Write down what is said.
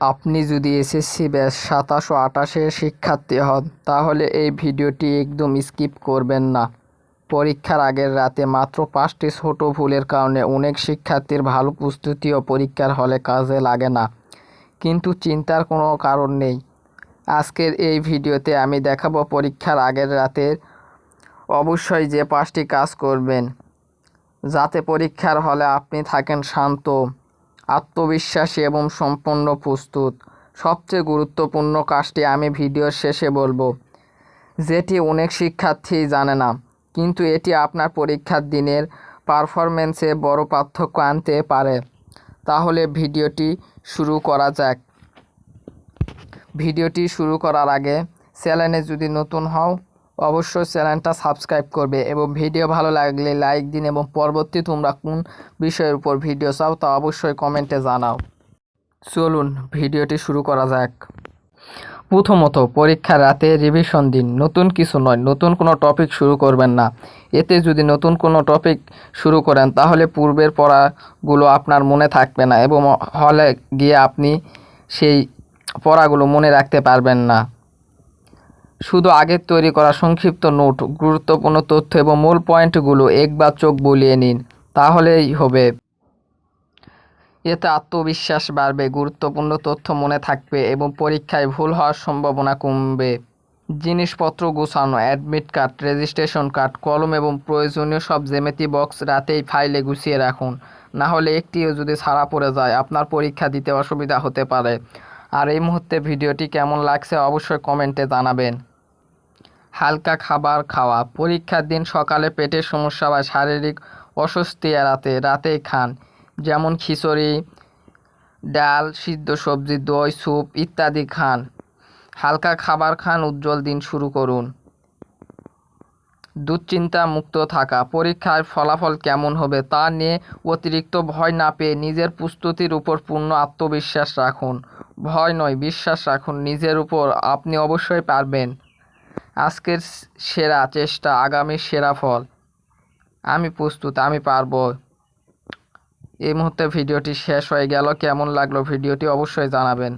আপনি যদি SSC batch ২৭ ও ২৮-এর শিক্ষার্থী হন তাহলে এই ভিডিওটি একদম স্কিপ করবেন না। পরীক্ষার আগের রাতে মাত্র ৫টি ছোট ভুলের কারণে অনেক শিক্ষার্থীর ভালো প্রস্তুতিও পরীক্ষার হলে কাজে লাগে না। কিন্তু চিন্তার কোনো কারণ নেই। আজকের এই ভিডিওতে আমি দেখাবো পরীক্ষার আগের রাতে অবশ্যই যে ৫টি কাজ করবেন যাতে পরীক্ষার হলে আপনি থাকেন শান্ত, আত্মবিশ্বাসী এবং সম্পূর্ণ প্রস্তুত। সবচেয়ে গুরুত্বপূর্ণ কাজটি আমি ভিডিওর শেষে বলবো, যেটি অনেক শিক্ষার্থী জানে না, কিন্তু এটি আপনার পরীক্ষার দিনের পারফরম্যান্সে বড় পার্থক্য আনতে পারে। তাহলে ভিডিওটি শুরু করা যাক। ভিডিওটি শুরু করার আগে চ্যানেলে যদি নতুন হও অবশ্যই চ্যানেলটা সাবস্ক্রাইব করবে এবং ভিডিও ভালো লাগলে লাইক দিন এবং পরবর্তী তোমরা কোন বিষয়ের উপর ভিডিও চাও তা অবশ্যই কমেন্টে জানাও। চলুন ভিডিওটি শুরু করা যাক। প্রথমত, পরীক্ষার রাতে রিভিশন দিন। নতুন কিছু নয়, নতুন কোনো টপিক শুরু করবেন না। এতে যদি নতুন কোনো টপিক শুরু করেন তাহলে পূর্বের পড়াগুলো আপনার মনে থাকবে না এবং হলে গিয়ে আপনি সেই পড়াগুলো মনে রাখতে পারবেন না। শুধু আগের তৈরি করা সংক্ষিপ্ত নোট, গুরুত্বপূর্ণ তথ্য এবং মূল পয়েন্টগুলো একবার চোখ বুলিয়ে নিন, তাহলেই হবে। এতে আত্মবিশ্বাস বাড়বে, গুরুত্বপূর্ণ তথ্য মনে থাকবে এবং পরীক্ষায় ভুল হওয়ার সম্ভাবনা কমবে। জিনিসপত্র গোছানো, অ্যাডমিট কার্ড, রেজিস্ট্রেশন কার্ড, কলম এবং প্রয়োজনীয় সব জ্যামিতি বক্স রাতেই ফাইলে গুছিয়ে রাখুন। না হলে একটিও যদি ছাড়া পড়ে যায় আপনার পরীক্ষা দিতে অসুবিধা হতে পারে। আর এই মুহূর্তে ভিডিওটি কেমন লাগছে অবশ্যই কমেন্টে জানাবেন। হালকা খাবার খাওয়া। পরীক্ষার দিন সকালে পেটের সমস্যা বা শারীরিক অস্বস্তি এড়াতে রাতেই খান, যেমন খিচুড়ি, ডাল, সিদ্ধ সবজি, দই, স্যুপ ইত্যাদি খান। হালকা খাবার খান, উজ্জ্বল দিন শুরু করুন। দুশ্চিন্তা মুক্ত থাকা। পরীক্ষার ফলাফল কেমন হবে তা নিয়ে অতিরিক্ত ভয় না পেয়ে নিজের প্রস্তুতির উপর পূর্ণ আত্মবিশ্বাস রাখুন। ভয় নয়, বিশ্বাস রাখুন নিজের উপর, আপনি অবশ্যই পারবেন। আজকের সেরা চেষ্টা, আগামীর সেরা ফল। আমি প্রস্তুত, আমি পারবো। এই মুহূর্তে ভিডিওটি শেষ হয়ে গেল। কেমন লাগলো ভিডিওটি অবশ্যই জানাবেন।